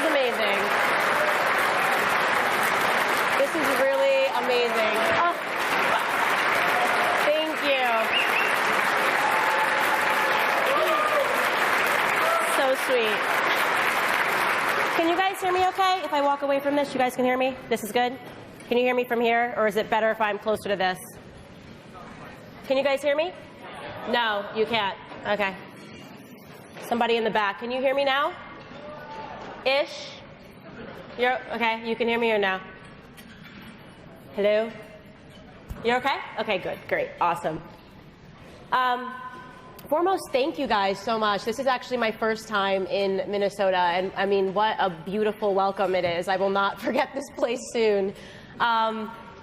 is amazing. This is really amazing. Oh, thank you. So sweet. Can you guys hear me okay? If I walk away from this, you guys can hear me? This is good? Can you hear me from here? Or is it better if I'm closer to this? Can you guys hear me? No, you can't. Okay. Somebody in the back. Can you hear me now? Ish? You're okay? You can hear me or no? Hello? You're okay? Okay, good. Great. Awesome. Foremost, thank you guys so much. This is actually my first time in Minnesota, and I mean, what a beautiful welcome it is. I will not forget this place soon.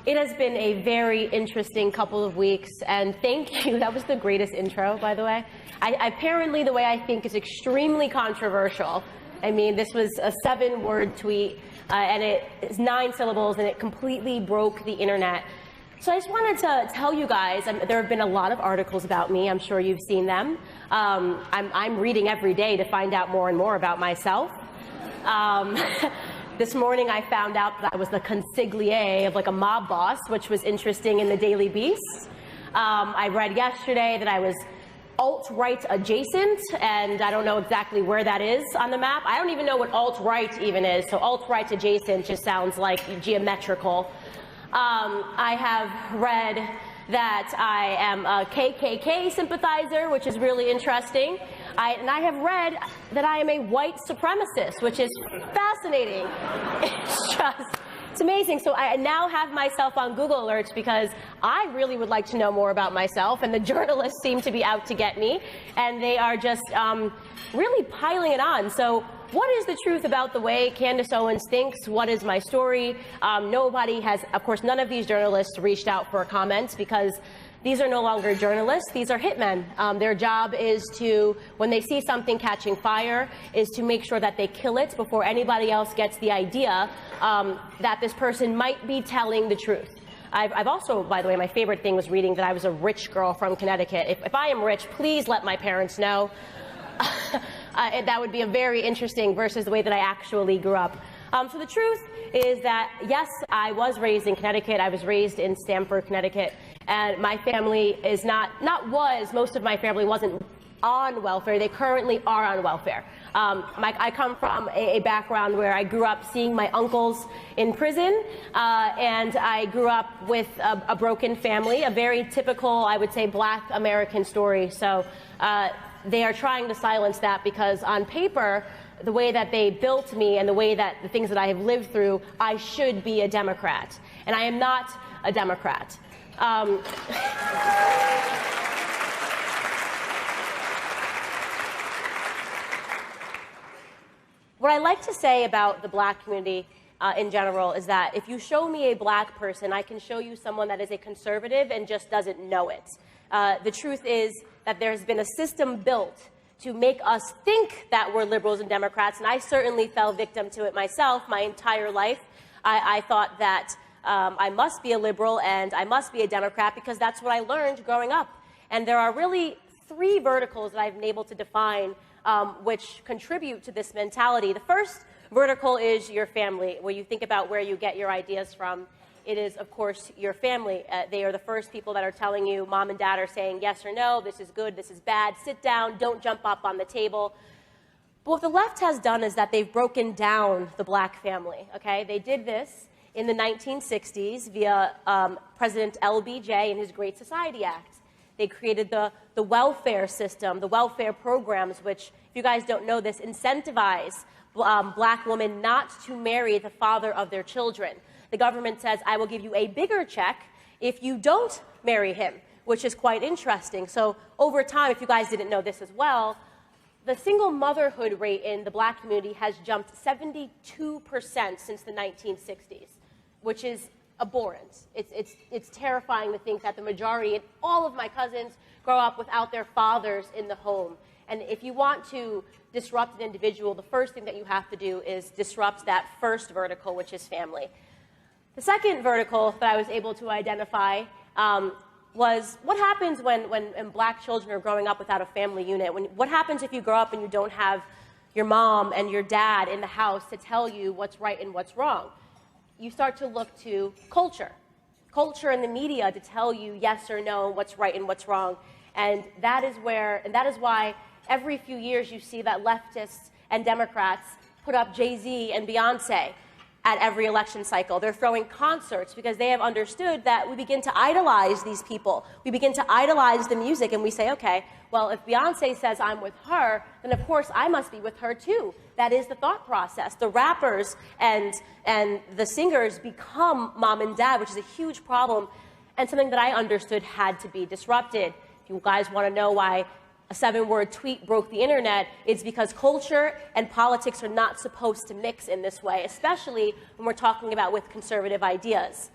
It has been a very interesting couple of weeks, and thank you. That was the greatest intro, by the way. Apparently, the way I think is extremely controversial. I mean, this was a 7-word tweet, and it is 9 syllables, and it completely broke the internet. So I just wanted to tell you guys, there have been a lot of articles about me. I'm sure you've seen them. I'm reading every day to find out more and more about myself. This morning I found out that I was the consigliere of like a mob boss, which was interesting in the Daily Beast. I read yesterday that I was alt-right adjacent, and I don't know exactly where that is on the map. I don't even know what alt-right even is, so alt-right adjacent just sounds like geometrical. I have read that I am a KKK sympathizer, which is really interesting. And I have read that I am a white supremacist, which is fascinating. It's amazing. So I now have myself on Google Alerts because I really would like to know more about myself, and the journalists seem to be out to get me, and they are just really piling it on. So what is the truth about the way Candace Owens thinks? What is my story? Nobody has, of course, none of these journalists reached out for comments because these are no longer journalists. These are hitmen. Their job is to, when they see something catching fire, is to make sure that they kill it before anybody else gets the idea that this person might be telling the truth. I've also, by the way, my favorite thing was reading that I was a rich girl from Connecticut. If I am rich, please let my parents know. That would be a very interesting versus the way that I actually grew up. So the truth is that, yes, I was raised in Connecticut. I was raised in Stamford, Connecticut. And my family is most of my family wasn't on welfare. They currently are on welfare. I come from a background where I grew up seeing my uncles in prison, and I grew up with a broken family, a very typical, I would say, Black American story. So they are trying to silence that because on paper, the way that they built me and the way that the things that I have lived through, I should be a Democrat. And I am not a Democrat. What I like to say about the Black community in general is that if you show me a Black person, I can show you someone that is a conservative and just doesn't know it. The truth is that there's been a system built to make us think that we're liberals and Democrats, and I certainly fell victim to it myself my entire life. I thought that I must be a liberal and I must be a Democrat because that's what I learned growing up. And there are really 3 verticals that I've been able to define which contribute to this mentality. The first vertical is your family, where you think about where you get your ideas from. It is, of course, your family. They are the first people that are telling you, mom and dad are saying yes or no, this is good, this is bad, sit down, don't jump up on the table. But what the left has done is that they've broken down the Black family, okay? They did this in the 1960s via President LBJ and his Great Society Act. They created the welfare system, the welfare programs, which, if you guys don't know this, incentivize Black women not to marry the father of their children. The government says, I will give you a bigger check if you don't marry him, which is quite interesting. So over time, if you guys didn't know this as well, the single motherhood rate in the Black community has jumped 72% since the 1960s, which is abhorrent. It's terrifying to think that the majority, and all of my cousins, grow up without their fathers in the home. And if you want to disrupt an individual, the first thing that you have to do is disrupt that first vertical, which is family. The second vertical that I was able to identify was what happens when Black children are growing up without a family unit. What happens if you grow up and you don't have your mom and your dad in the house to tell you what's right and what's wrong. You start to look to culture and the media to tell you yes or no, what's right and what's wrong. And that is why every few years you see that leftists and Democrats put up Jay-Z and Beyonce at every election cycle. They're throwing concerts because they have understood that we begin to idolize these people. We begin to idolize the music, and we say, okay, well, if Beyonce says I'm with her, then of course I must be with her too. That is the thought process. The rappers and the singers become mom and dad, which is a huge problem and something that I understood had to be disrupted. If you guys want to know why a 7-word tweet broke the internet, it's because culture and politics are not supposed to mix in this way, especially when we're talking about with conservative ideas.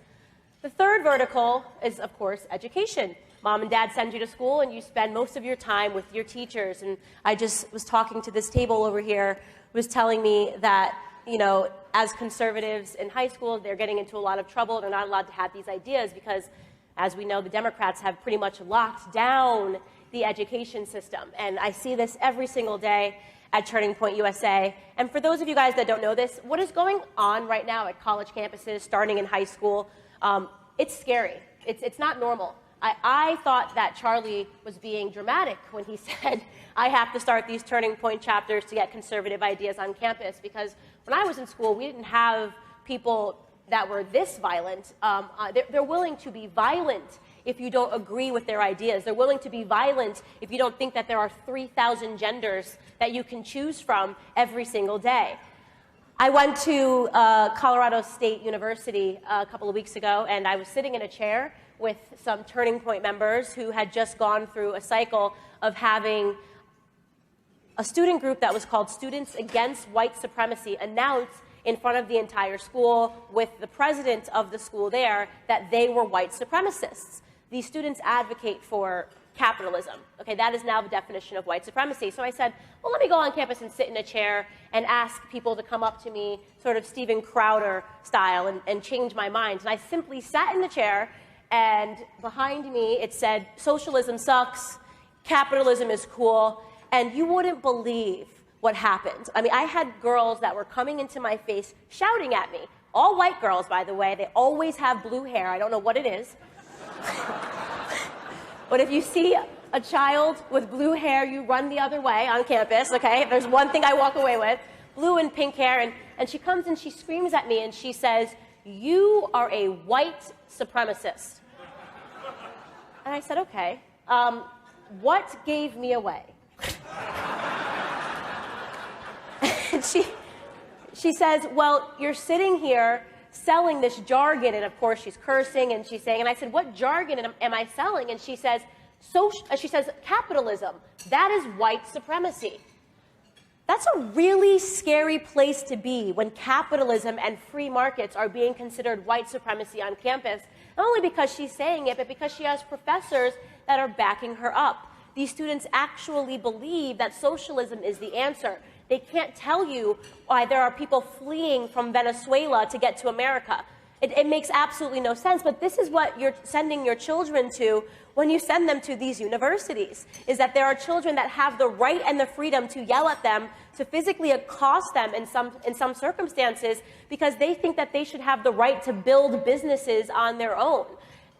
The third vertical is, of course, education. Mom and dad send you to school, and you spend most of your time with your teachers. And I just was talking to this table over here, who was telling me that, you know, as conservatives in high school, they're getting into a lot of trouble. They're not allowed to have these ideas because, as we know, the Democrats have pretty much locked down the education system. And I see this every single day at Turning Point USA. And for those of you guys that don't know this, what is going on right now at college campuses, starting in high school, it's scary. It's not normal. I thought that Charlie was being dramatic when he said, I have to start these Turning Point chapters to get conservative ideas on campus, because when I was in school, we didn't have people that were this violent. They're willing to be violent if you don't agree with their ideas. They're willing to be violent if you don't think that there are 3,000 genders that you can choose from every single day. I went to Colorado State University a couple of weeks ago, and I was sitting in a chair with some Turning Point members who had just gone through a cycle of having a student group that was called Students Against White Supremacy announce in front of the entire school with the president of the school there that they were white supremacists. These students advocate for capitalism. Okay, that is now the definition of white supremacy. So I said, well, let me go on campus and sit in a chair and ask people to come up to me, sort of Steven Crowder style, and change my mind. And I simply sat in the chair, and behind me it said, socialism sucks, capitalism is cool, and you wouldn't believe what happened. I mean, I had girls that were coming into my face shouting at me. All white girls, by the way. They always have blue hair. I don't know what it is. But if you see a child with blue hair, you run the other way on campus, okay? If there's one thing I walk away with, blue and pink hair, and she comes and she screams at me and she says, you are a white supremacist. And I said, okay, what gave me away? And she says, well, you're sitting here selling this jargon, and of course she's cursing and she's saying, and I said, what jargon am I selling? And she says, capitalism, that is white supremacy. That's a really scary place to be when capitalism and free markets are being considered white supremacy on campus, not only because she's saying it, but because she has professors that are backing her up. These students actually believe that socialism is the answer. They can't tell you why there are people fleeing from Venezuela to get to America. It makes absolutely no sense, but this is what you're sending your children to when you send them to these universities, is that there are children that have the right and the freedom to yell at them, to physically accost them in some circumstances, because they think that they should have the right to build businesses on their own.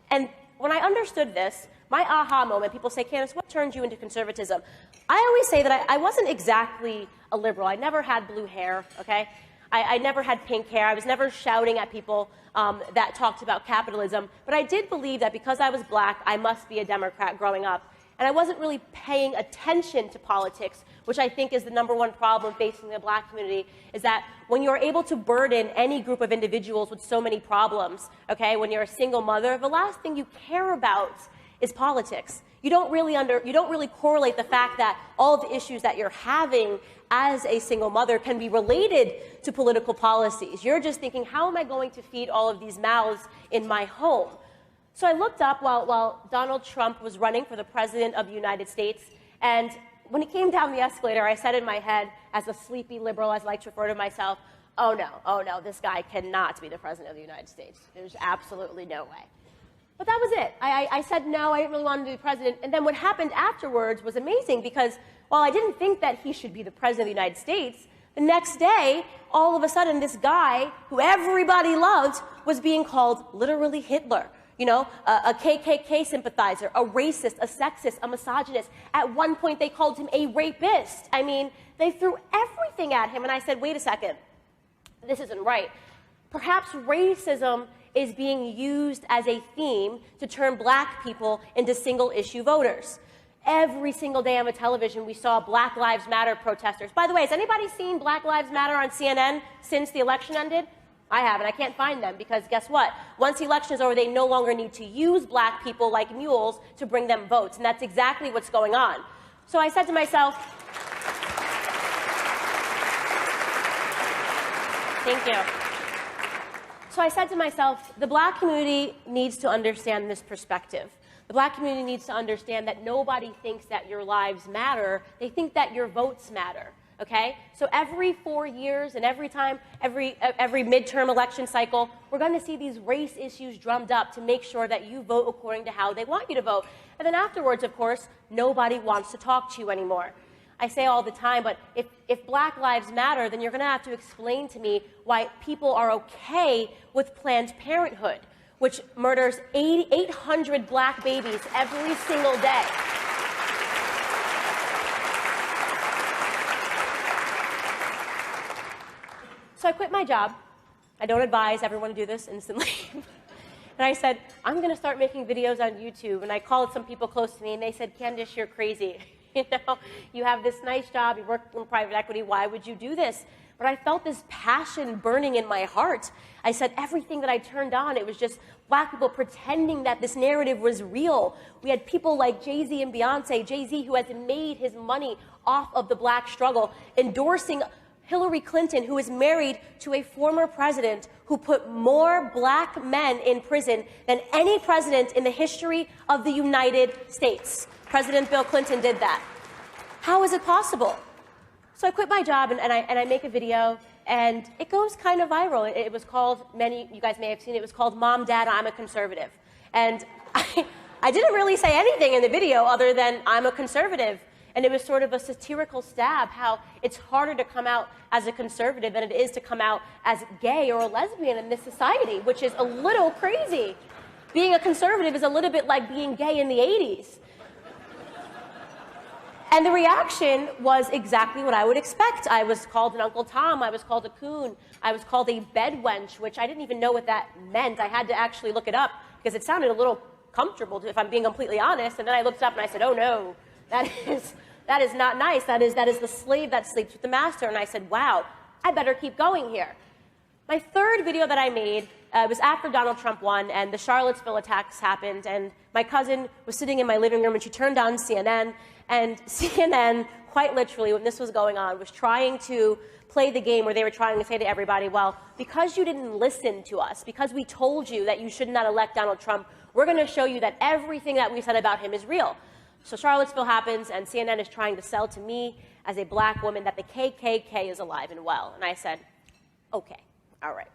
And when I understood this, my aha moment, people say, Candace, what turned you into conservatism? I always say that I wasn't exactly a liberal. I never had blue hair, okay? I never had pink hair. I was never shouting at people that talked about capitalism. But I did believe that because I was black, I must be a Democrat growing up. And I wasn't really paying attention to politics, which I think is the #1 problem facing the black community, is that when you're able to burden any group of individuals with so many problems, okay, when you're a single mother, the last thing you care about is politics. You don't really correlate the fact that all of the issues that you're having as a single mother can be related to political policies. You're just thinking, how am I going to feed all of these mouths in my home? So I looked up while Donald Trump was running for the president of the United States, and when he came down the escalator, I said in my head, as a sleepy liberal, as I like to refer to myself, oh no, this guy cannot be the president of the United States. There's absolutely no way. But that was it. I said no, I didn't really want to be president. And then what happened afterwards was amazing because while I didn't think that he should be the president of the United States, the next day, all of a sudden, this guy who everybody loved was being called literally Hitler. You know, a KKK sympathizer, a racist, a sexist, a misogynist. At one point, they called him a rapist. I mean, they threw everything at him. And I said, wait a second, this isn't right. Perhaps racism is being used as a theme to turn black people into single-issue voters. Every single day on the television, we saw Black Lives Matter protesters. By the way, has anybody seen Black Lives Matter on CNN since the election ended? I haven't. I can't find them because guess what? Once the election is over, they no longer need to use black people like mules to bring them votes. And that's exactly what's going on. So I said to myself, thank you. So I said to myself, the black community needs to understand this perspective. The black community needs to understand that nobody thinks that your lives matter. They think that your votes matter. Okay? So every 4 years and every midterm election cycle, we're going to see these race issues drummed up to make sure that you vote according to how they want you to vote. And then afterwards, of course, nobody wants to talk to you anymore. I say all the time, but if Black Lives Matter, then you're going to have to explain to me why people are okay with Planned Parenthood, which murders 800 black babies every single day. So I quit my job. I don't advise everyone to do this instantly. And I said, I'm going to start making videos on YouTube. And I called some people close to me, and they said, Candace, you're crazy. You know, you have this nice job, you work in private equity, why would you do this? But I felt this passion burning in my heart. I said everything that I turned on, it was just black people pretending that this narrative was real. We had people like Jay-Z and Beyonce, Jay-Z who has made his money off of the black struggle, endorsing Hillary Clinton, who is married to a former president who put more black men in prison than any president in the history of the United States. President Bill Clinton did that. How is it possible? So I quit my job and I make a video, and it goes kind of viral. It was called, many you guys may have seen it, was called Mom, Dad, I'm a Conservative. And I didn't really say anything in the video other than I'm a conservative. And it was sort of a satirical stab how it's harder to come out as a conservative than it is to come out as gay or a lesbian in this society, which is a little crazy. Being a conservative is a little bit like being gay in the 80s. And the reaction was exactly what I would expect. I was called an Uncle Tom, I was called a coon, I was called a bedwench, which I didn't even know what that meant. I had to actually look it up because it sounded a little comfortable, if I'm being completely honest. And then I looked it up and I said, oh no, that is not nice. That is the slave that sleeps with the master. And I said, wow, I better keep going here. My third video that I made was after Donald Trump won and the Charlottesville attacks happened, and my cousin was sitting in my living room and she turned on CNN, and CNN, quite literally, when this was going on, was trying to play the game where they were trying to say to everybody, well, because you didn't listen to us, because we told you that you should not elect Donald Trump, we're going to show you that everything that we said about him is real. So Charlottesville happens, and CNN is trying to sell to me as a black woman that the KKK is alive and well. And I said, okay, all right,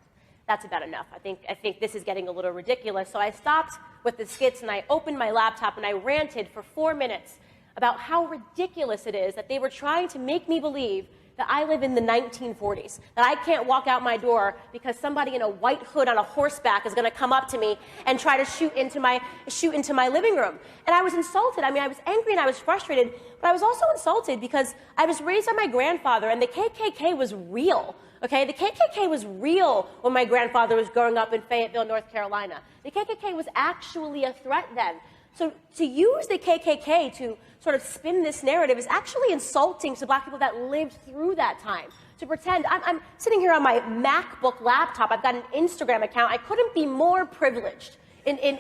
that's about enough. I think this is getting a little ridiculous. So I stopped with the skits, and I opened my laptop, and I ranted for 4 minutes about how ridiculous it is that they were trying to make me believe that I live in the 1940s, that I can't walk out my door because somebody in a white hood on a horseback is going to come up to me and try to shoot into my living room. And I was insulted. I mean, I was angry and I was frustrated, but I was also insulted because I was raised by my grandfather, and the KKK was real. Okay, the KKK was real when my grandfather was growing up in Fayetteville, North Carolina. The KKK was actually a threat then. So to use the KKK to sort of spin this narrative is actually insulting to black people that lived through that time. To pretend, I'm sitting here on my MacBook laptop, I've got an Instagram account, I couldn't be more privileged.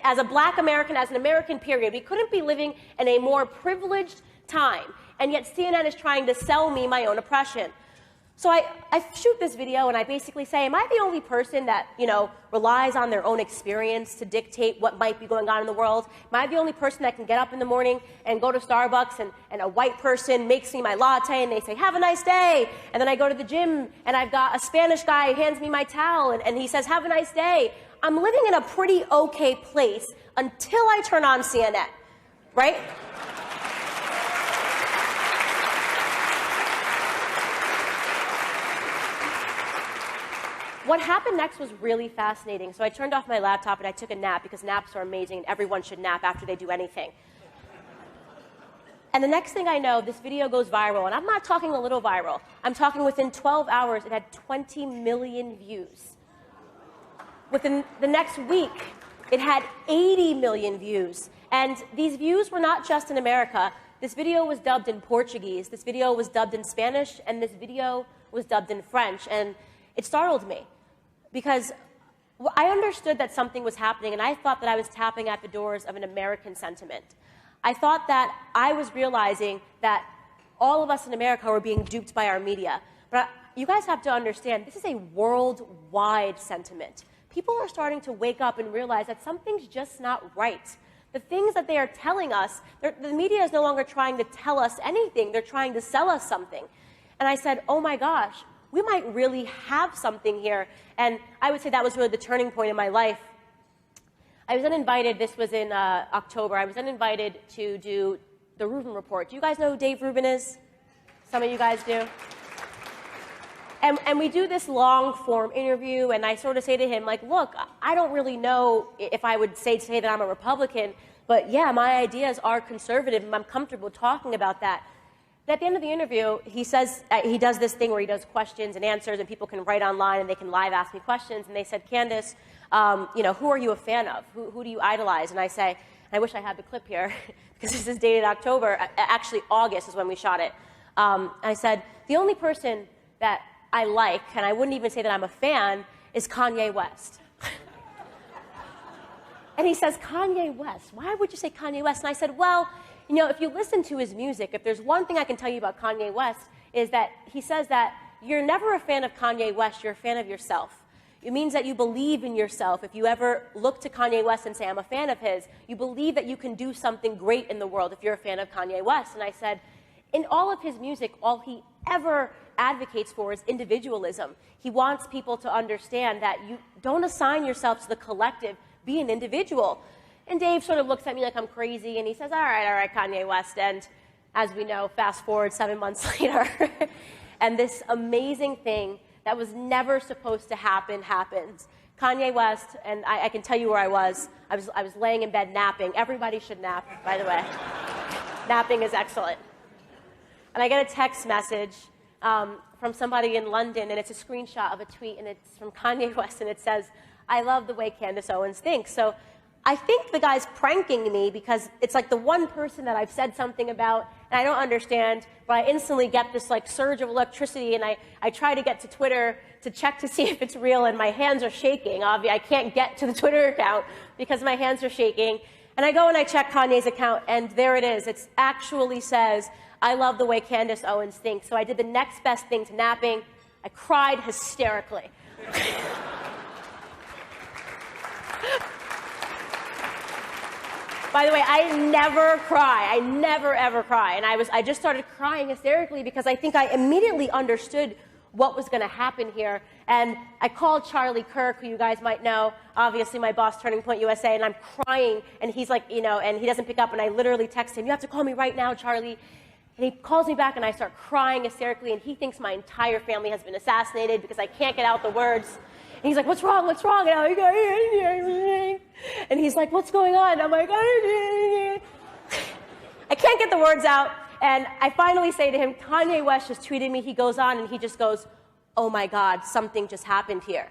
As a black American, as an American period, we couldn't be living in a more privileged time. And yet CNN is trying to sell me my own oppression. So I shoot this video and I basically say, am I the only person that, relies on their own experience to dictate what might be going on in the world? Am I the only person that can get up in the morning and go to Starbucks and a white person makes me my latte and they say, have a nice day. And then I go to the gym and I've got a Spanish guy who hands me my towel and he says, have a nice day. I'm living in a pretty okay place until I turn on CNN, right? What happened next was really fascinating. So I turned off my laptop and I took a nap because naps are amazing and everyone should nap after they do anything. And the next thing I know, this video goes viral. And I'm not talking a little viral. I'm talking within 12 hours, it had 20 million views. Within the next week, it had 80 million views. And these views were not just in America. This video was dubbed in Portuguese. This video was dubbed in Spanish. And this video was dubbed in French. And it startled me. Because I understood that something was happening, and I thought that I was tapping at the doors of an American sentiment. I thought that I was realizing that all of us in America were being duped by our media. But you guys have to understand, this is a worldwide sentiment. People are starting to wake up and realize that something's just not right. The things that they are telling us, the media is no longer trying to tell us anything. They're trying to sell us something. And I said, oh my gosh, we might really have something here. And I would say that was really the turning point in my life. I was then invited, this was in October, I was then invited to do the Rubin Report. Do you guys know who Dave Rubin is? Some of you guys do? And we do this long form interview, and I sort of say to him, like, look, I don't really know if I would say that I'm a Republican, but yeah, my ideas are conservative, and I'm comfortable talking about that. At the end of the interview, he says, he does this thing where he does questions and answers, and people can write online and they can live ask me questions. And they said, Candace, who are you a fan of? Who do you idolize? And I say, and I wish I had the clip here, because this is dated October. Actually, August is when we shot it. I said, the only person that I like, and I wouldn't even say that I'm a fan, is Kanye West. And he says, Kanye West? Why would you say Kanye West? And I said, well, if you listen to his music, if there's one thing I can tell you about Kanye West, is that he says that you're never a fan of Kanye West, you're a fan of yourself. It means that you believe in yourself. If you ever look to Kanye West and say, I'm a fan of his, you believe that you can do something great in the world if you're a fan of Kanye West. And I said, in all of his music, all he ever advocates for is individualism. He wants people to understand that you don't assign yourself to the collective, be an individual. And Dave sort of looks at me like I'm crazy, and he says, all right, Kanye West. And as we know, fast forward 7 months later, and this amazing thing that was never supposed to happen happens. Kanye West, and I can tell you where I was. I was laying in bed napping. Everybody should nap, by the way. Napping is excellent. And I get a text message from somebody in London, and it's a screenshot of a tweet, and it's from Kanye West, and it says, I love the way Candace Owens thinks. So I think the guy's pranking me because it's like the one person that I've said something about and I don't understand, but I instantly get this like surge of electricity, and I try to get to Twitter to check to see if it's real, and my hands are shaking. I can't get to the Twitter account because my hands are shaking. And I go and I check Kanye's account, and there it is. It actually says, I love the way Candace Owens thinks. So I did the next best thing to napping. I cried hysterically. By the way, I never cry. I never, ever cry. And I just started crying hysterically because I think I immediately understood what was going to happen here. And I called Charlie Kirk, who you guys might know, obviously my boss, Turning Point USA, and I'm crying. And he's like, and he doesn't pick up. And I literally text him, you have to call me right now, Charlie. And he calls me back, and I start crying hysterically. And he thinks my entire family has been assassinated because I can't get out the words. And he's like, what's wrong? What's wrong? And I'm like, and he's like, what's going on? And I'm like, I can't get the words out. And I finally say to him, Kanye West just tweeted me. He goes on and he just goes, oh my God, something just happened here.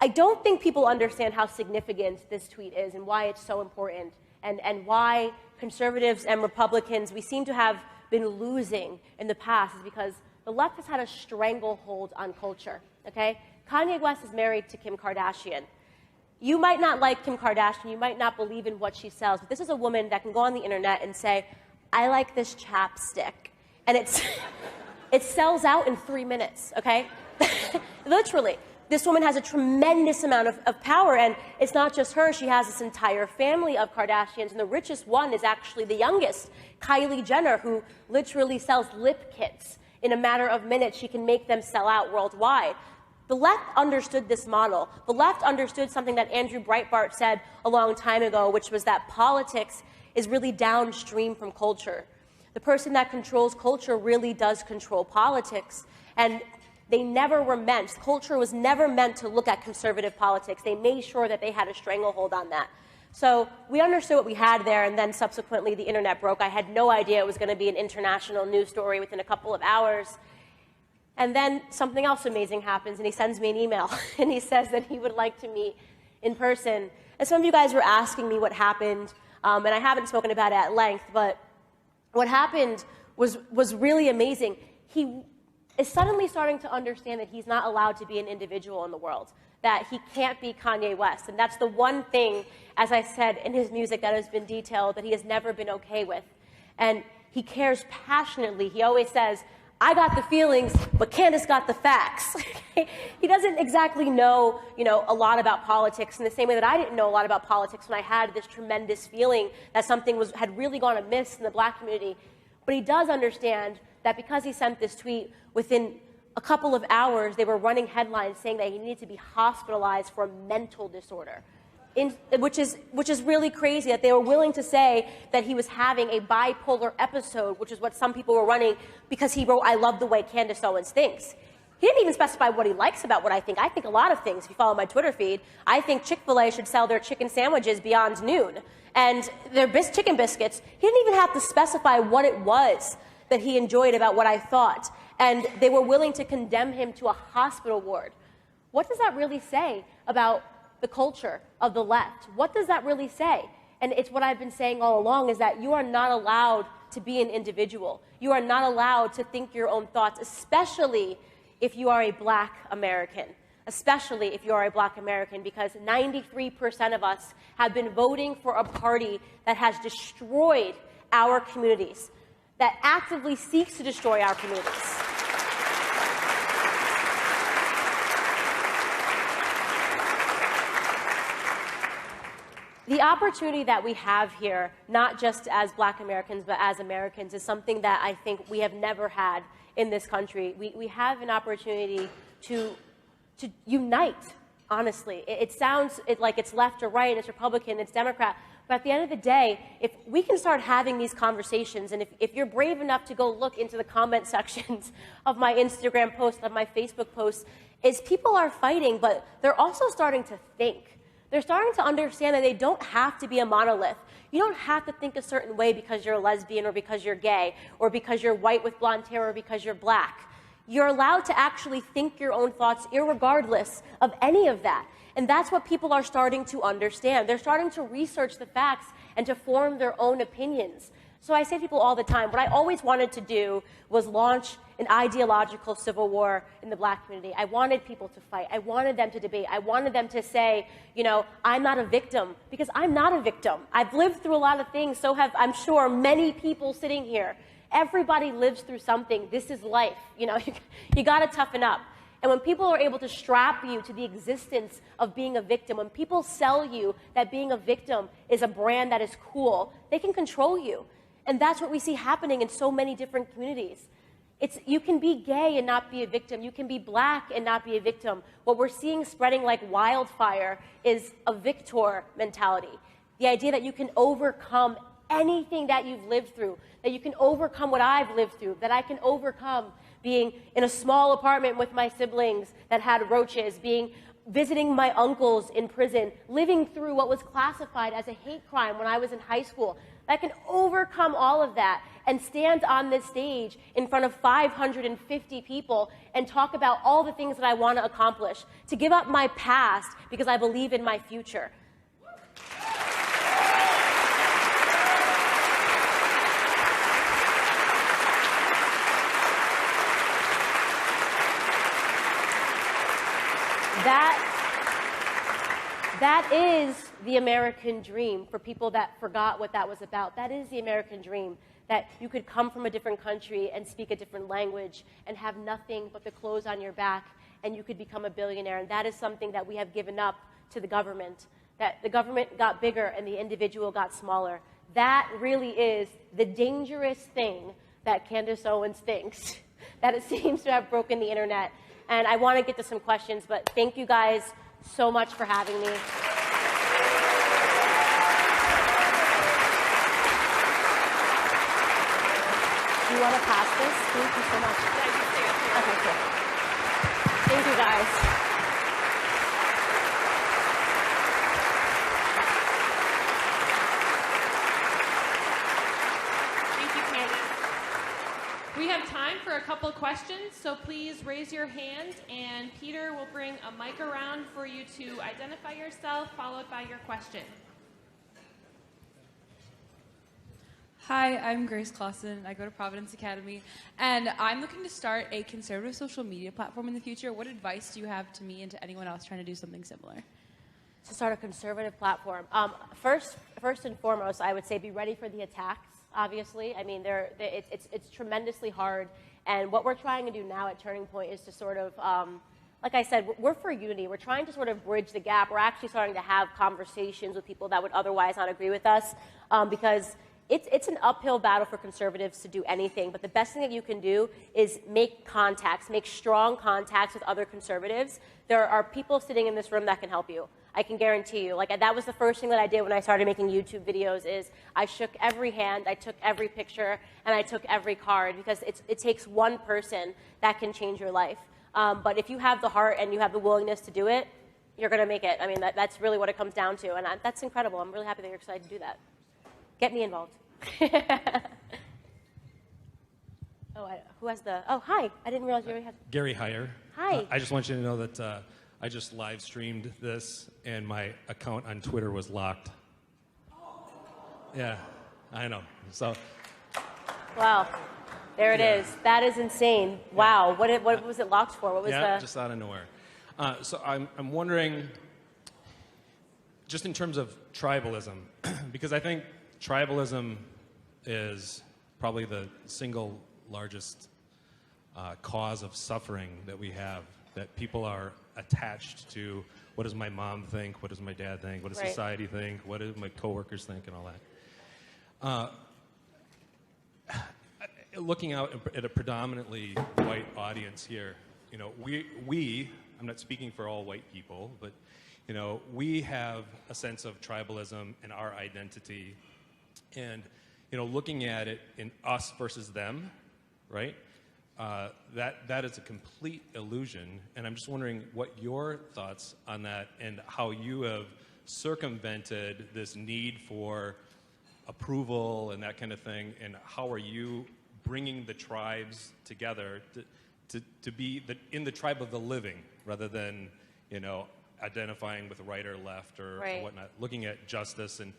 I don't think people understand how significant this tweet is and why it's so important, and why conservatives and Republicans, we seem to have been losing in the past, is because the left has had a stranglehold on culture, okay? Kanye West is married to Kim Kardashian. You might not like Kim Kardashian, you might not believe in what she sells, but this is a woman that can go on the internet and say, I like this chapstick. And it's, It sells out in 3 minutes, okay? Literally. This woman has a tremendous amount of power, and it's not just her. She has this entire family of Kardashians, and the richest one is actually the youngest, Kylie Jenner, who literally sells lip kits. In a matter of minutes, she can make them sell out worldwide. The left understood this model. The left understood something that Andrew Breitbart said a long time ago, which was that politics is really downstream from culture. The person that controls culture really does control politics. And they never were meant, culture was never meant to look at conservative politics. They made sure that they had a stranglehold on that. So we understood what we had there, and then subsequently the internet broke. I had no idea it was going to be an international news story within a couple of hours. And then something else amazing happens, and he sends me an email, and he says that he would like to meet in person. And some of you guys were asking me what happened, and I haven't spoken about it at length, but what happened was really amazing. He is suddenly starting to understand that he's not allowed to be an individual in the world, that he can't be Kanye West. And that's the one thing, as I said, in his music that has been detailed that he has never been okay with. And he cares passionately. He always says, I got the feelings, but Candace got the facts. He doesn't exactly know, a lot about politics in the same way that I didn't know a lot about politics when I had this tremendous feeling that something had really gone amiss in the black community. But he does understand that because he sent this tweet, within a couple of hours, they were running headlines saying that he needed to be hospitalized for a mental disorder, which is really crazy, that they were willing to say that he was having a bipolar episode, which is what some people were running because he wrote, I love the way Candace Owens thinks. He didn't even specify what he likes about what I think. I think a lot of things. If you follow my Twitter feed, I think Chick-fil-A should sell their chicken sandwiches beyond noon. And their chicken biscuits, he didn't even have to specify what it was that he enjoyed about what I thought. And they were willing to condemn him to a hospital ward. What does that really say about the culture of the left? What does that really say? And it's what I've been saying all along, is that you are not allowed to be an individual. You are not allowed to think your own thoughts, especially if you are a black American. Especially if you are a black American, because 93% of us have been voting for a party that has destroyed our communities, that actively seeks to destroy our communities. The opportunity that we have here, not just as black Americans, but as Americans, is something that I think we have never had in this country. We have an opportunity to unite, honestly. It sounds like it's left or right, it's Republican, it's Democrat, but at the end of the day, if we can start having these conversations, and if you're brave enough to go look into the comment sections of my Instagram posts, of my Facebook posts, is people are fighting, but they're also starting to think. They're starting to understand that they don't have to be a monolith. You don't have to think a certain way because you're a lesbian or because you're gay or because you're white with blonde hair or because you're black. You're allowed to actually think your own thoughts irregardless of any of that. And that's what people are starting to understand. They're starting to research the facts and to form their own opinions. So I say to people all the time, what I always wanted to do was launch an ideological civil war in the black community. I wanted people to fight. I wanted them to debate. I wanted them to say, I'm not a victim, because I'm not a victim. I've lived through a lot of things, so have, I'm sure, many people sitting here. Everybody lives through something. This is life. You got to toughen up. And when people are able to strap you to the existence of being a victim, when people sell you that being a victim is a brand that is cool, they can control you. And that's what we see happening in so many different communities. You can be gay and not be a victim. You can be black and not be a victim. What we're seeing spreading like wildfire is a victor mentality. The idea that you can overcome anything that you've lived through, that you can overcome what I've lived through, that I can overcome being in a small apartment with my siblings that had roaches, visiting my uncles in prison, living through what was classified as a hate crime when I was in high school. I can overcome all of that and stand on this stage in front of 550 people and talk about all the things that I want to accomplish, to give up my past because I believe in my future. That is the American dream for people that forgot what that was about. That is the American dream. that you could come from a different country and speak a different language and have nothing but the clothes on your back, and you could become a billionaire. And that is something that we have given up to the government, that the government got bigger and the individual got smaller. That really is the dangerous thing that Candace Owens thinks, that it seems to have broken the internet. And I want to get to some questions, but thank you guys so much for having me. Do you want to pass this? Thank you so much. Yeah, you can stay up here. Okay, cool. Thank you, guys. Thank you, Candace. We have time for a couple of questions, so please raise your hand, and Peter will bring a mic around for you to identify yourself, followed by your question. Hi, I'm Grace Clausen. I go to Providence Academy, and I'm looking to start a conservative social media platform in the future. What advice do you have to me and to anyone else trying to do something similar? To start a conservative platform. First and foremost, I would say be ready for the attacks, obviously. I mean, it's tremendously hard, and what we're trying to do now at Turning Point is to sort of, like I said, we're for unity. We're trying to sort of bridge the gap. We're actually starting to have conversations with people that would otherwise not agree with us, because it's an uphill battle for conservatives to do anything, but the best thing that you can do is make contacts, make strong contacts with other conservatives. There are people sitting in this room that can help you. I can guarantee you. Like, that was the first thing that I did when I started making YouTube videos is I shook every hand, I took every picture, and I took every card, because it takes one person that can change your life. But if you have the heart and you have the willingness to do it, you're going to make it. I mean, that's really what it comes down to, and that's incredible. I'm really happy that you're excited to do that. Get me involved. Who has the... Oh, hi. I didn't realize you already had... Gary Heyer. Hi. I just want you to know that I just live streamed this, and my account on Twitter was locked. Yeah, I know. So... Wow. There it is. That is insane. Wow. What was it locked for? What was just out of nowhere. So I'm wondering, just in terms of tribalism, because I think tribalism is probably the single largest cause of suffering that we have, that people are attached to what does my mom think, what does my dad think, what does society think, what do my coworkers think, and all that. Looking out at a predominantly white audience here, you know, I'm not speaking for all white people, but, you know, we have a sense of tribalism in our identity. And, you know, looking at it in us versus them, right, that is a complete illusion. And I'm just wondering what your thoughts on that and how you have circumvented this need for approval and that kind of thing, and how are you bringing the tribes together to be in the tribe of the living rather than, you know, identifying with right or left or whatnot, looking at justice and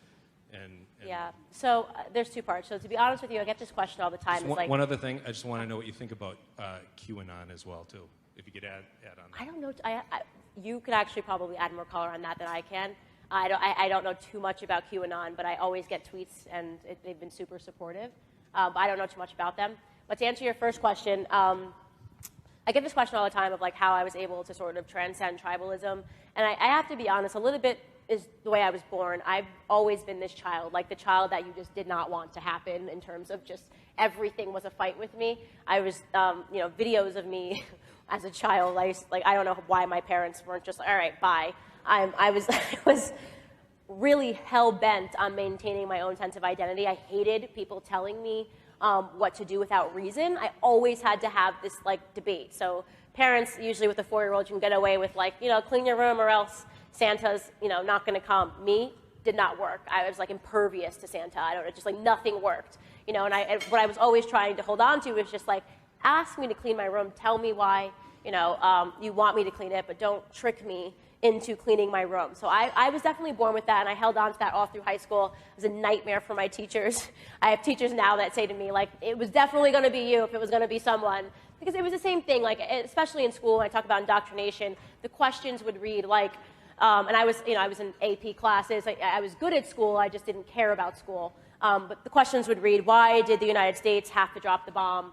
yeah. So there's two parts. So to be honest with you, I get this question all the time. One other thing, I just want to know what you think about QAnon as well, too. If you could add on that. I don't know. You could actually probably add more color on that than I can. I don't know too much about QAnon, but I always get tweets, and they've been super supportive. I don't know too much about them. But to answer your first question, I get this question all the time of like how I was able to sort of transcend tribalism. And I have to be honest, a little bit is the way I was born. I've always been this child, like the child that you just did not want to happen in terms of just everything was a fight with me. I was, you know, videos of me as a child. I don't know why my parents weren't just like, all right, bye. I was really hell-bent on maintaining my own sense of identity. I hated people telling me what to do without reason. I always had to have this like debate. So parents, usually with a 4-year-old, you can get away with like, you know, clean your room or else Santa's, you know, not going to come. Me, did not work. I was like impervious to Santa. I don't know, just like nothing worked. You know, and what I was always trying to hold on to was just like, ask me to clean my room, tell me why, you know, you want me to clean it, but don't trick me into cleaning my room. So I was definitely born with that, and I held on to that all through high school. It was a nightmare for my teachers. I have teachers now that say to me, like, it was definitely going to be you if it was going to be someone. Because it was the same thing, like, especially in school when I talk about indoctrination, the questions would read, like, and I was in AP classes. I was good at school, I just didn't care about school. But the questions would read, why did the United States have to drop the bomb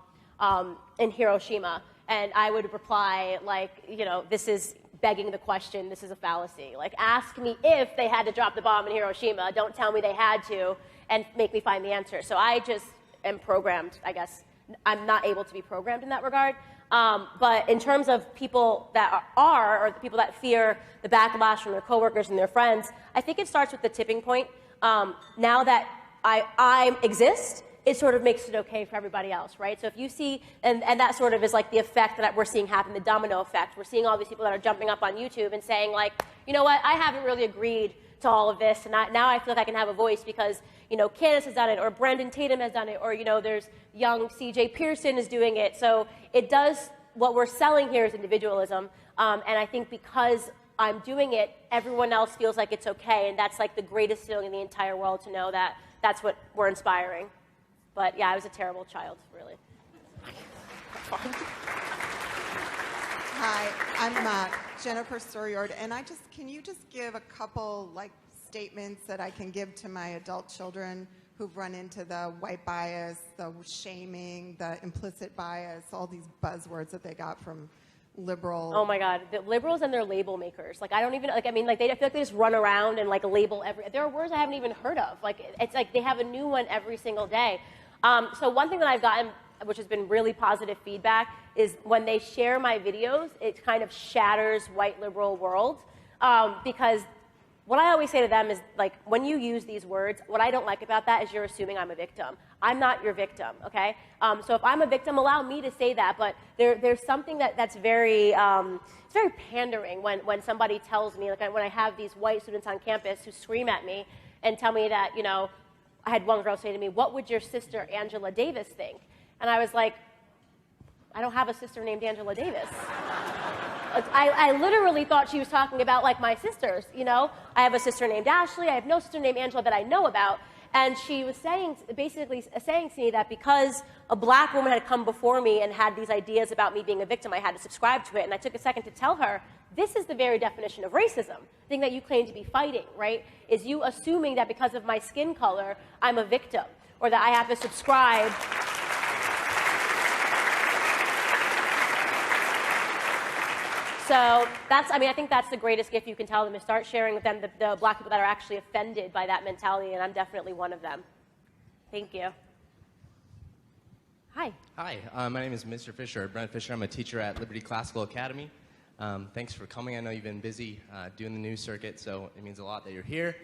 in Hiroshima? And I would reply, like, you know, this is begging the question, this is a fallacy. Like, ask me if they had to drop the bomb in Hiroshima. Don't tell me they had to, and make me find the answer. So I just am programmed, I guess. I'm not able to be programmed in that regard. But in terms of people that are, or the people that fear the backlash from their coworkers and their friends, I think it starts with the tipping point. Now that I exist, it sort of makes it okay for everybody else, right? So if you see, and that sort of is like the effect that we're seeing happen, the domino effect. We're seeing all these people that are jumping up on YouTube and saying, like, you know what, I haven't really agreed to all of this, and now I feel like I can have a voice because, you know, Candace has done it, or Brandon Tatum has done it, or, you know, there's young CJ Pearson is doing it. So it does, what we're selling here is individualism, and I think because I'm doing it, everyone else feels like it's okay, and that's like the greatest feeling in the entire world, to know that that's what we're inspiring. But yeah, I was a terrible child, really. Hi, I'm Jennifer Soriord, and can you just give a couple like statements that I can give to my adult children who've run into the white bias, the shaming, the implicit bias, all these buzzwords that they got from liberal. Oh my God, the liberals and their label makers. Like, I don't even, like, I mean, like, I feel like they just run around and like label there are words I haven't even heard of. Like, it's like they have a new one every single day. So one thing that I've gotten, which has been really positive feedback, is when they share my videos, it kind of shatters white liberal world. Because what I always say to them is, like, when you use these words, what I don't like about that is you're assuming I'm a victim. I'm not your victim, okay? So if I'm a victim, allow me to say that, but there's something that's very, it's very pandering when somebody tells me, like, when I have these white students on campus who scream at me and tell me that, you know, I had one girl say to me, what would your sister Angela Davis think? And I was like, I don't have a sister named Angela Davis. I literally thought she was talking about, like, my sisters, you know? I have a sister named Ashley. I have no sister named Angela that I know about. And she was basically saying to me that because a black woman had come before me and had these ideas about me being a victim, I had to subscribe to it. And I took a second to tell her, this is the very definition of racism, the thing that you claim to be fighting, right? Is you assuming that because of my skin color, I'm a victim, or that I have to subscribe. So that's, I mean, I think that's the greatest gift you can tell them, is start sharing with them the black people that are actually offended by that mentality, and I'm definitely one of them. Thank you. Hi. Hi, my name is Mr. Fisher, Brent Fisher. I'm a teacher at Liberty Classical Academy. Thanks for coming. I know you've been busy doing the news circuit, so it means a lot that you're here.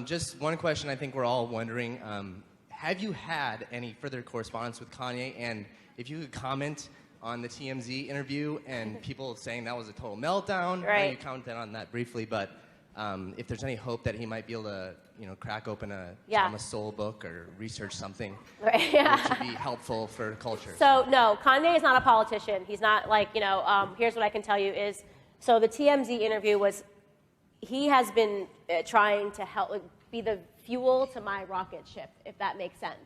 Just one question I think we're all wondering. Have you had any further correspondence with Kanye? And if you could comment on the TMZ interview and people saying that was a total meltdown. Right. I know you commented on that briefly, but if there's any hope that he might be able to, you know, crack open a Thomas Sowell book or research something which would be helpful for culture. So no, Kanye is not a politician. He's not, like, you know, here's what I can tell you is, so the TMZ interview was, he has been trying to help, like, be the fuel to my rocket ship, if that makes sense.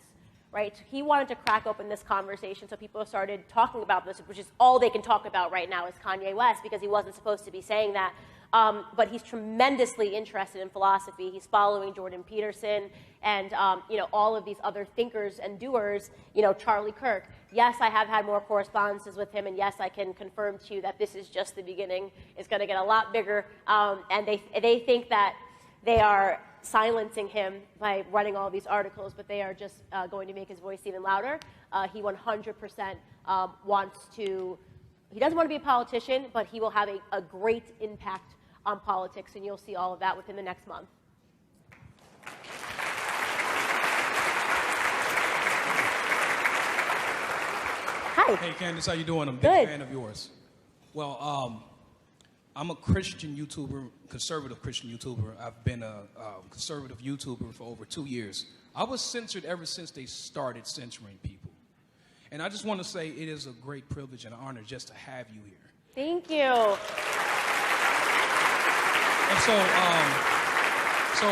Right? He wanted to crack open this conversation, so people started talking about this, which is all they can talk about right now is Kanye West, because he wasn't supposed to be saying that. But he's tremendously interested in philosophy. He's following Jordan Peterson and you know, all of these other thinkers and doers, you know, Charlie Kirk. Yes, I have had more correspondences with him, and yes, I can confirm to you that this is just the beginning. It's going to get a lot bigger, and they think that they are silencing him by running all these articles, but they are just going to make his voice even louder. He 100% wants to, he doesn't want to be a politician, but he will have a great impact on politics, and you'll see all of that within the next month. Hi. Hey, Candace, how you doing? I'm a Good. big fan of yours. Well, I'm a Christian YouTuber, conservative Christian YouTuber. I've been a conservative YouTuber for over 2 years. I was censored ever since they started censoring people. And I just want to say it is a great privilege and honor just to have you here. Thank you. And so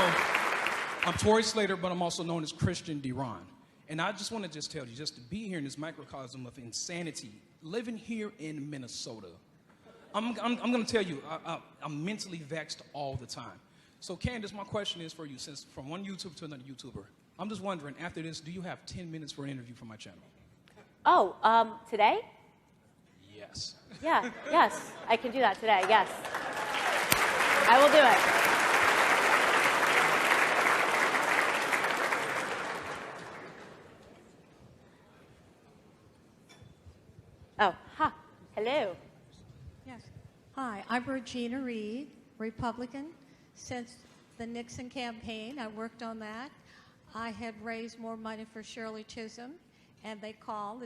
I'm Tori Slater, but I'm also known as Christian Deron. And I just want to just tell you, just to be here in this microcosm of insanity, living here in Minnesota, I'm going to tell you, I'm mentally vexed all the time. So, Candace, my question is for you, since from one YouTuber to another YouTuber, I'm just wondering, after this, do you have 10 minutes for an interview for my channel? Oh, today? Yes. Yeah, yes, I can do that today, yes. I will do it. Oh, hello. Yes. Hi, I'm Regina Reed, Republican. Since the Nixon campaign, I worked on that. I had raised more money for Shirley Chisholm, and the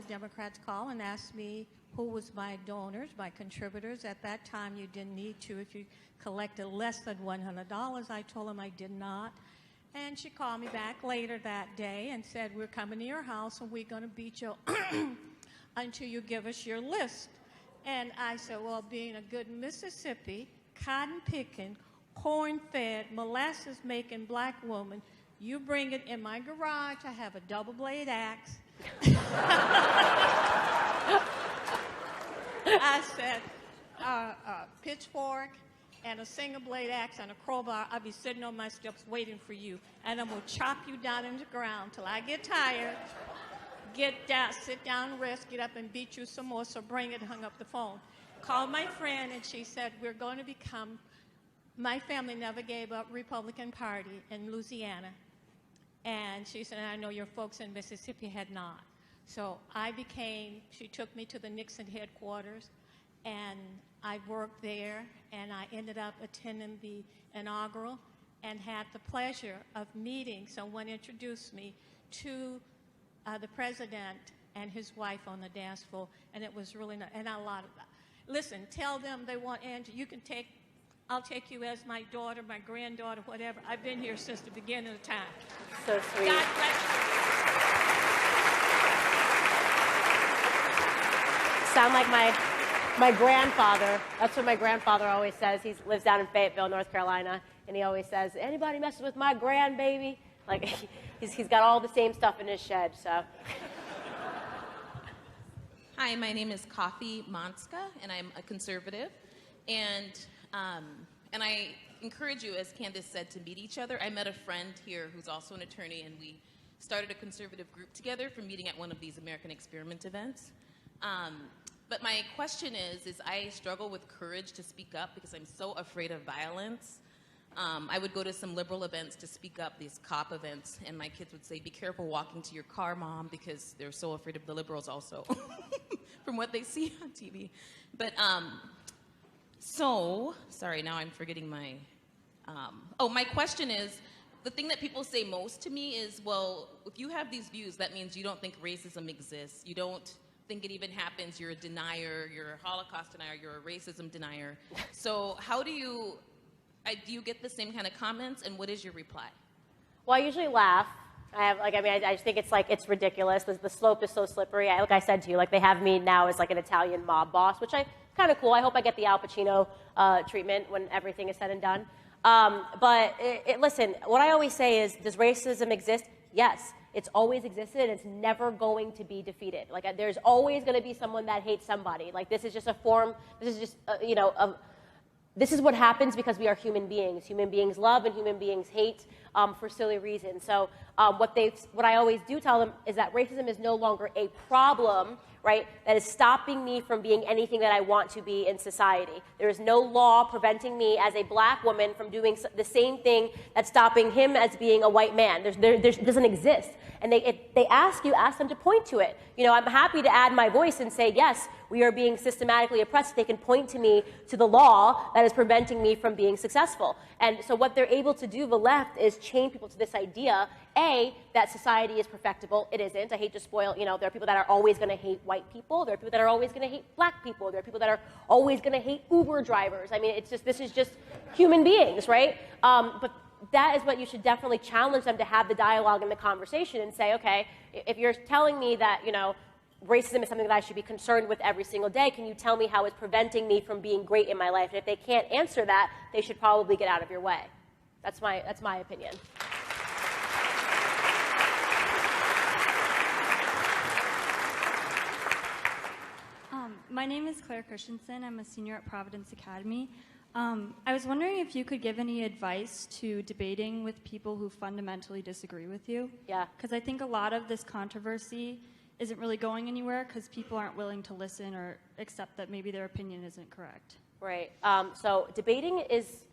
Democrats call and asked me who was my donors, my contributors. At that time, you didn't need to if you collected less than $100. I told them I did not. And she called me back later that day and said, we're coming to your house and we're going to beat you until you give us your list. And I said, well, being a good Mississippi, cotton-picking, corn-fed, molasses-making black woman, you bring it in my garage. I have a double-blade axe. I said, a pitchfork and a single-blade axe and a crowbar. I'll be sitting on my steps waiting for you. And I'm going to chop you down in the ground till I get tired, get down, sit down, rest, get up and beat you some more. So bring it, hung up the phone. Called my friend, and she said, we're going to become, my family never gave up Republican Party in Louisiana. And she said, I know your folks in Mississippi had not. So she took me to the Nixon headquarters, and I worked there, and I ended up attending the inaugural and had the pleasure of meeting. Someone introduced me to the president and his wife on the dance floor, and it was really nice. And listen, tell them they want Angie. I'll take you as my daughter, my granddaughter, whatever. I've been here since the beginning of time. So sweet. God bless you. Sound like my grandfather. That's what my grandfather always says. He lives down in Fayetteville, North Carolina, and he always says, anybody messes with my grandbaby? Like, he's got all the same stuff in his shed, so. Hi, my name is Coffee Monska, and I'm a conservative. And I encourage you, as Candace said, to meet each other. I met a friend here who's also an attorney, and we started a conservative group together from meeting at one of these American Experiment events. But my question is I struggle with courage to speak up because I'm so afraid of violence. I would go to some liberal events to speak up, these cop events, and my kids would say, be careful walking to your car, Mom, because they're so afraid of the liberals also, from what they see on TV. But, sorry, now I'm forgetting my, my question is, the thing that people say most to me is, well, if you have these views, that means you don't think racism exists. You don't think it even happens. You're a denier. You're a Holocaust denier. You're a racism denier. So how do you get the same kind of comments, and what is your reply? Well, I usually laugh. I just think it's ridiculous. The slope is so slippery. Like I said to you, they have me now as an Italian mob boss, which kind of cool. I hope I get the Al Pacino treatment when everything is said and done. But listen, what I always say is, does racism exist? Yes. It's always existed, and it's never going to be defeated. There's always going to be someone that hates somebody. This is just a form. This is just this is what happens because we are human beings. Human beings love and human beings hate for silly reasons. So what I always do tell them is that racism is no longer a problem, right, that is stopping me from being anything that I want to be in society. There is no law preventing me as a black woman from doing the same thing that's stopping him as being a white man. There doesn't exist. And if they ask them to point to it. I'm happy to add my voice and say, yes, we are being systematically oppressed. They can point to me, to the law that is preventing me from being successful. And so what they're able to do, the left, is chain people to this idea, A, that society is perfectible. It isn't. I hate to spoil, there are people that are always going to hate white people. There are people that are always going to hate black people. There are people that are always going to hate Uber drivers. I mean, this is just human beings, right? But that is what you should definitely challenge them to have the dialogue and the conversation and say, okay, if you're telling me that, racism is something that I should be concerned with every single day, can you tell me how it's preventing me from being great in my life? And if they can't answer that, they should probably get out of your way. That's my opinion. My name is Claire Christensen. I'm a senior at Providence Academy. I was wondering if you could give any advice to debating with people who fundamentally disagree with you. Yeah. Because I think a lot of this controversy isn't really going anywhere because people aren't willing to listen or accept that maybe their opinion isn't correct. Right. So debating is,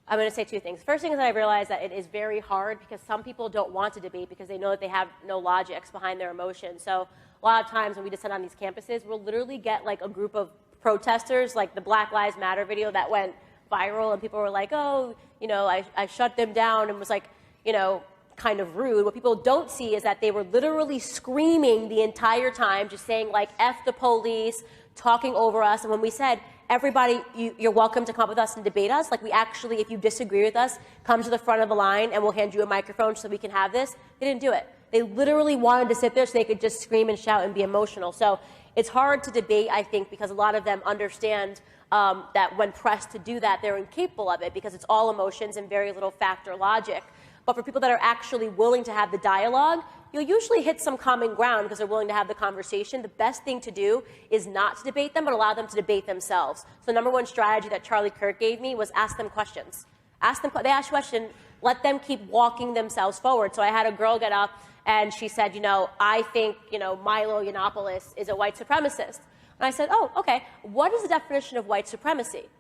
I'm going to say two things. First thing is that I realize that it is very hard because some people don't want to debate because they know that they have no logics behind their emotions. So a lot of times when we descend on these campuses, we'll literally get like a group of protesters, like the Black Lives Matter video that went viral, and people were like, oh, you know, I shut them down and was like, you know, kind of rude. What people don't see is that they were literally screaming the entire time, just saying like, F the police, talking over us. And when we said, everybody, you're welcome to come up with us and debate us, like we actually, if you disagree with us, come to the front of the line and we'll hand you a microphone so we can have this. They didn't do it. They literally wanted to sit there so they could just scream and shout and be emotional. So it's hard to debate, I think, because a lot of them understand that when pressed to do that, they're incapable of it because it's all emotions and very little fact or logic. But for people that are actually willing to have the dialogue, you'll usually hit some common ground because they're willing to have the conversation. The best thing to do is not to debate them, but allow them to debate themselves. So the number one strategy that Charlie Kirk gave me was ask them questions. They ask a question, let them keep walking themselves forward. So I had a girl get up and she said, you know, I think, you know, Milo Yiannopoulos is a white supremacist. And I said, oh, okay, what is the definition of white supremacy?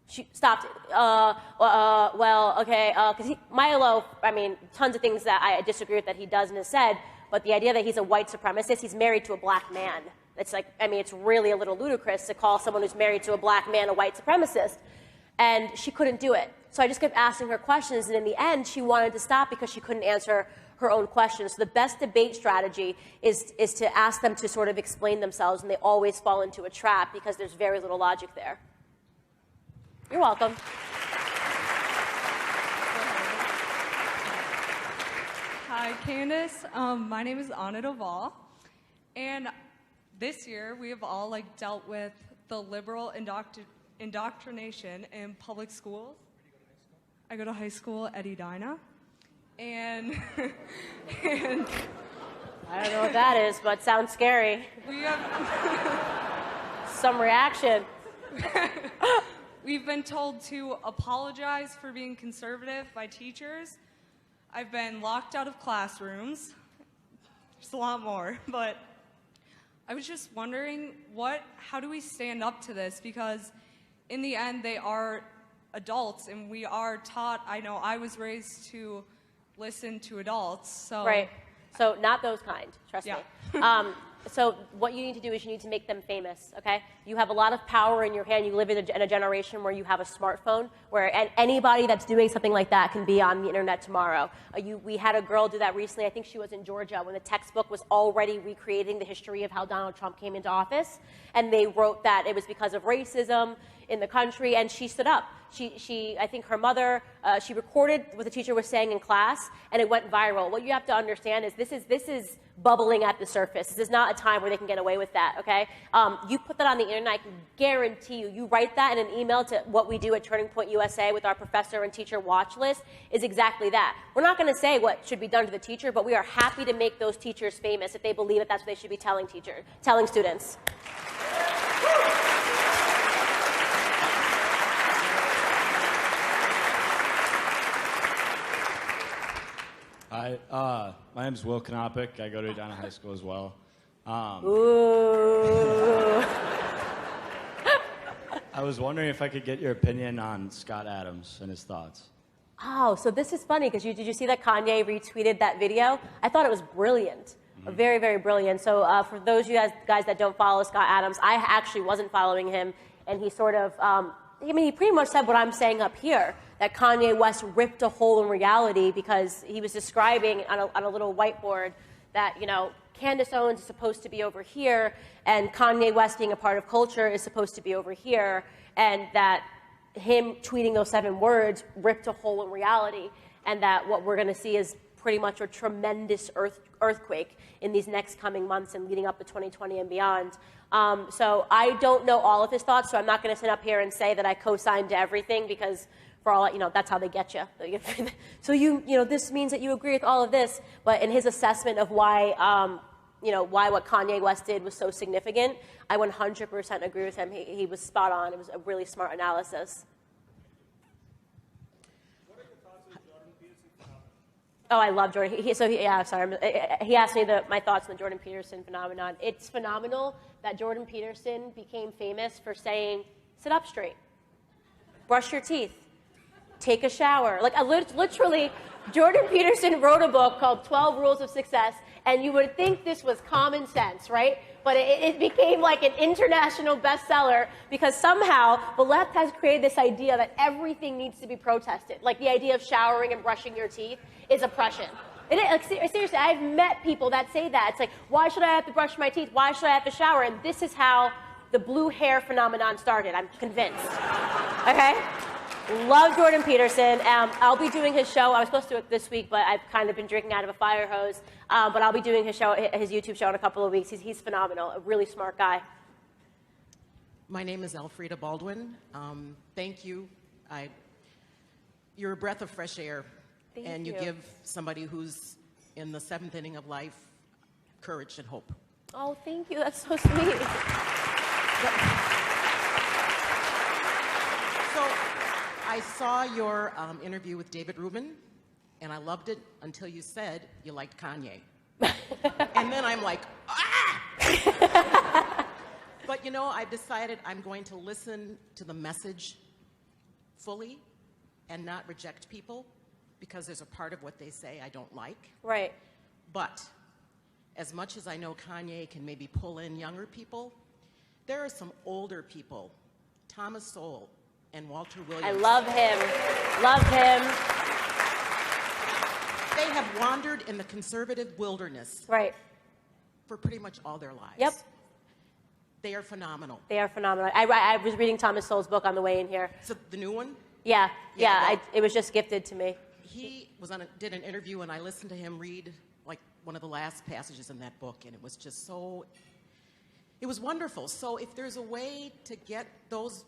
She stopped. Well, okay, because Milo, I mean, tons of things that I disagree with that he does and has said, but the idea that he's a white supremacist, he's married to a black man. It's like, I mean, it's really a little ludicrous to call someone who's married to a black man a white supremacist. And she couldn't do it. So I just kept asking her questions, and in the end, she wanted to stop because she couldn't answer her own questions. So the best debate strategy is to ask them to sort of explain themselves, and they always fall into a trap because there's very little logic there. You're welcome. Hi, Candace. My name is Anna Doval, and this year we have all dealt with the liberal indoctrination in public schools. I go to high school at Edina, and I don't know what that is, but sounds scary. We have some reaction. We've been told to apologize for being conservative by teachers. I've been locked out of classrooms. There's a lot more, but I was just wondering how do we stand up to this? Because in the end, they are adults, and we are taught, I know I was raised to listen to adults, so. Right, so not those kind, trust me. So what you need to do is you need to make them famous, okay? You have a lot of power in your hand. You live in a generation where you have a smartphone, where anybody that's doing something like that can be on the internet tomorrow. We had a girl do that recently. I think she was in Georgia when the textbook was already recreating the history of how Donald Trump came into office. And they wrote that it was because of racism in the country, and she stood up. I think her mother, she recorded what the teacher was saying in class, and it went viral. What you have to understand is this is bubbling at the surface. This is not a time where they can get away with that, okay? You put that on the internet, I can guarantee you write that in an email to what we do at Turning Point USA with our professor and teacher watch list is exactly that. We're not going to say what should be done to the teacher, but we are happy to make those teachers famous if they believe that that's what they should be telling students. Hi, my name is Will Knopic. I go to Edina High School as well. Ooh. I was wondering if I could get your opinion on Scott Adams and his thoughts. Oh, so this is funny because did you see that Kanye retweeted that video? I thought it was brilliant. Very, very brilliant. So for those of you guys that don't follow Scott Adams, I actually wasn't following him, and he sort of, he pretty much said what I'm saying up here, that Kanye West ripped a hole in reality because he was describing on a little whiteboard that, Candace Owens is supposed to be over here, and Kanye West being a part of culture is supposed to be over here, and that him tweeting those 7 words ripped a hole in reality, and that what we're going to see is pretty much a tremendous earthquake in these next coming months and leading up to 2020 and beyond. So I don't know all of his thoughts, so I'm not going to sit up here and say that I co-signed to everything because for all, that's how they get you. So this means that you agree with all of this, but in his assessment of why what Kanye West did was so significant, I 100% agree with him. He was spot on. It was a really smart analysis. Oh, I love Jordan. He asked me my thoughts on the Jordan Peterson phenomenon. It's phenomenal that Jordan Peterson became famous for saying, sit up straight, brush your teeth, take a shower. Like, literally, Jordan Peterson wrote a book called 12 Rules of Success, and you would think this was common sense, right? But it became like an international bestseller because somehow the left has created this idea that everything needs to be protested. Like the idea of showering and brushing your teeth is oppression. Seriously, I've met people that say that. It's like, why should I have to brush my teeth? Why should I have to shower? And this is how the blue hair phenomenon started. I'm convinced. Okay? Love Jordan Peterson. I'll be doing his show. I was supposed to do it this week, but I've kind of been drinking out of a fire hose. But I'll be doing his YouTube show in a couple of weeks. He's phenomenal, a really smart guy. My name is Elfrida Baldwin. Thank you. You're a breath of fresh air. Thank you. You give somebody who's in the 7th inning of life courage and hope. Oh, thank you. That's so sweet. So I saw your interview with David Rubin, and I loved it until you said you liked Kanye. And then I'm like, ah! But you know, I've decided I'm going to listen to the message fully and not reject people because there's a part of what they say I don't like. Right. But as much as I know Kanye can maybe pull in younger people, there are some older people, Thomas Sowell and Walter Williams. I love him. Love him. They have wandered in the conservative wilderness. Right. For pretty much all their lives. Yep. They are phenomenal. They are phenomenal. I was reading Thomas Sowell's book on the way in here. So the new one? Yeah. Well, it was just gifted to me. He did an interview, and I listened to him read like one of the last passages in that book, and it was just so, it was wonderful. So if there's a way to get those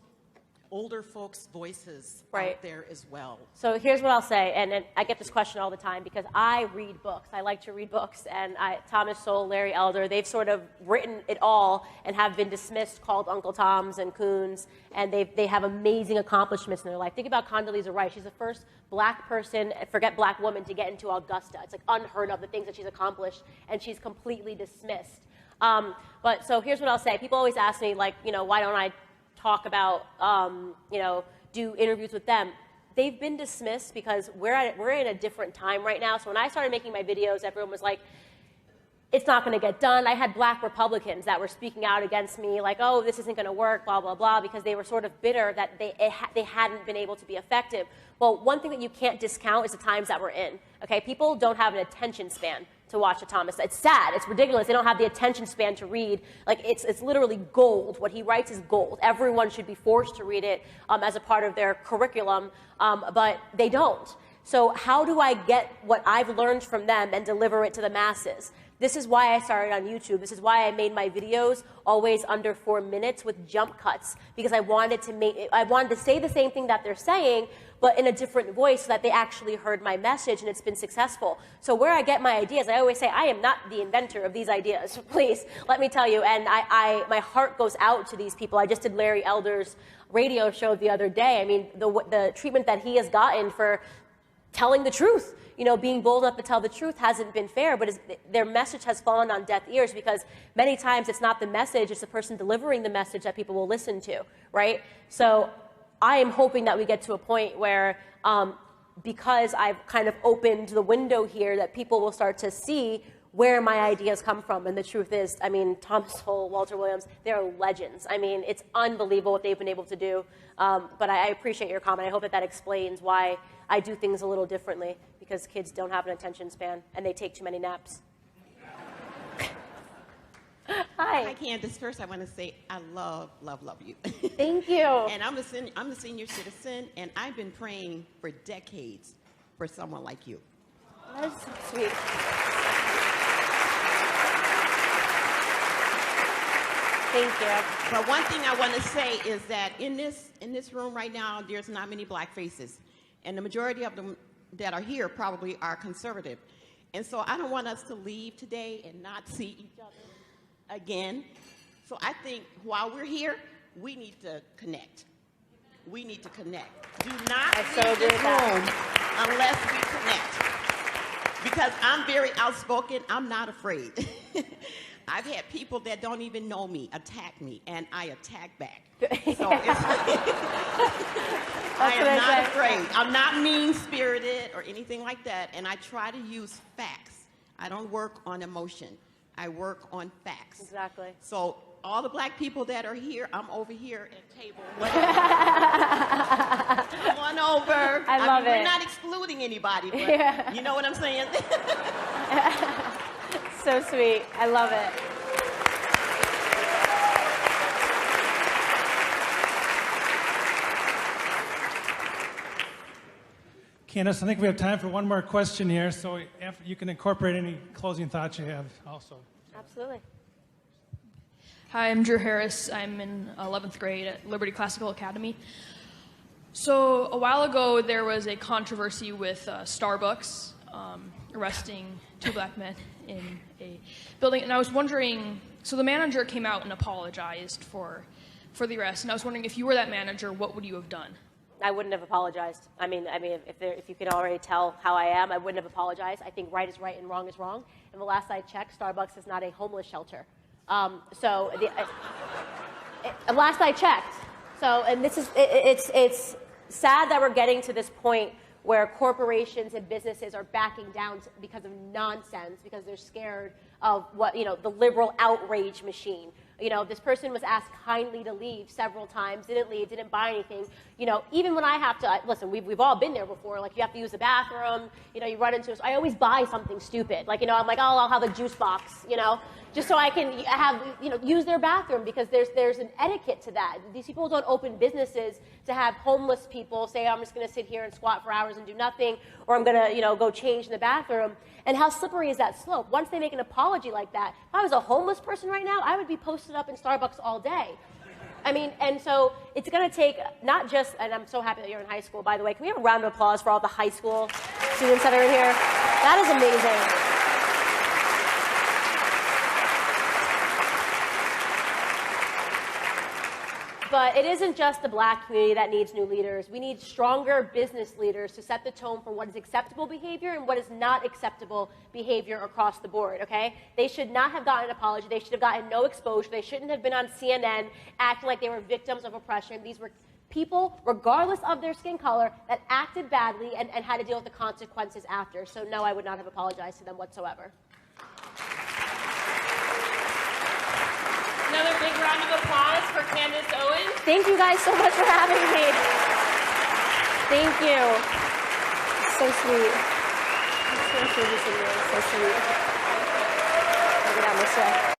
older folks' voices out there as well. So here's what I'll say, and I get this question all the time because I read books. I like to read books, and Thomas Sowell, Larry Elder, they've sort of written it all and have been dismissed, called Uncle Toms and Coons, and they have amazing accomplishments in their life. Think about Condoleezza Rice. She's the first black person, forget black woman, to get into Augusta. It's like unheard of, the things that she's accomplished, and she's completely dismissed. But so here's what I'll say. People always ask me, like, you know, why don't I talk about, do interviews with them. They've been dismissed because we're in a different time right now. So when I started making my videos, everyone was like, it's not going to get done. I had black Republicans that were speaking out against me, like, oh, this isn't going to work, blah, blah, blah, because they were sort of bitter that they hadn't been able to be effective. Well, one thing that you can't discount is the times that we're in. Okay, people don't have an attention span to watch a Thomas. It's sad. It's ridiculous. They don't have the attention span to read. Like, it's literally gold. What he writes is gold. Everyone should be forced to read it as a part of their curriculum, but they don't. So how do I get what I've learned from them and deliver it to the masses? This is why I started on YouTube. This is why I made my videos always under 4 minutes with jump cuts, because I wanted to say the same thing that they're saying, but in a different voice so that they actually heard my message, and it's been successful. So where I get my ideas, I always say, I am not the inventor of these ideas. Please, let me tell you. And my heart goes out to these people. I just did Larry Elder's radio show the other day. I mean, the treatment that he has gotten for telling the truth, you know, being bold enough to tell the truth hasn't been fair, but their message has fallen on deaf ears because many times it's not the message, it's the person delivering the message that people will listen to, right? So I am hoping that we get to a point where, because I've kind of opened the window here, that people will start to see where my ideas come from. And the truth is, I mean, Thomas Sowell, Walter Williams, they're legends. I mean, it's unbelievable what they've been able to do. But I appreciate your comment. I hope that explains why I do things a little differently, because kids don't have an attention span and they take too many naps. Hi, Candace. First, I want to say I love you. Thank you. And I'm a senior citizen, and I've been praying for decades for someone like you. That's so sweet. Thank you. But one thing I want to say is that in this room right now, there's not many black faces, and the majority of them that are here probably are conservative. And so I don't want us to leave today and not see each other again. So I think while we're here, we need to connect. We need to connect. Do not leave this room unless we connect. because I'm very outspoken. I'm not afraid. I've had people that don't even know me attack me, and I attack back. So I am not afraid. I'm not mean-spirited or anything like that, and I try to use facts. I don't work on emotion. I work on facts. Exactly. So all the black people that are here, I'm over here at table. Come on over. I love it. We're not excluding anybody, but Yeah. you know what I'm saying? So sweet. I love it. Candace, I think we have time for one more question here, so after you can incorporate any closing thoughts you have also. Absolutely. Hi, I'm Drew Harris. I'm in 11th grade at Liberty Classical Academy. So a while ago, there was a controversy with Starbucks arresting 2 black men in a building, and I was wondering, so the manager came out and apologized for the arrest, and I was wondering if you were that manager, what would you have done? I wouldn't have apologized. I mean, if you can already tell how I am, I wouldn't have apologized. I think right is right and wrong is wrong. And the last I checked, Starbucks is not a homeless shelter. Last I checked. So, and this is, it's sad that we're getting to this point where corporations and businesses are backing down because of nonsense, because they're scared of what, the liberal outrage machine. This person was asked kindly to leave several times, didn't leave, didn't buy anything. Even when I have to, listen, we've all been there before. Like, you have to use the bathroom, you run into, I always buy something stupid. Like, I'm like, oh, I'll have a juice box, just so I can have, use their bathroom, because there's an etiquette to that. These people don't open businesses to have homeless people say, I'm just going to sit here and squat for hours and do nothing, or I'm going to, go change in the bathroom. And how slippery is that slope? Once they make an apology like that, if I was a homeless person right now, I would be posted up in Starbucks all day. I mean, and so it's going to take not just, and I'm so happy that you're in high school, by the way. Can we have a round of applause for all the high school students that are in here? That is amazing. But it isn't just the black community that needs new leaders. We need stronger business leaders to set the tone for what is acceptable behavior and what is not acceptable behavior across the board, okay? They should not have gotten an apology. They should have gotten no exposure. They shouldn't have been on CNN acting like they were victims of oppression. These were people, regardless of their skin color, that acted badly and had to deal with the consequences after. So no, I would not have apologized to them whatsoever. Another big round of applause for Candace Owens. Thank you guys so much for having me. Thank you. So sweet. So sweet. So sweet. I'll get down this way.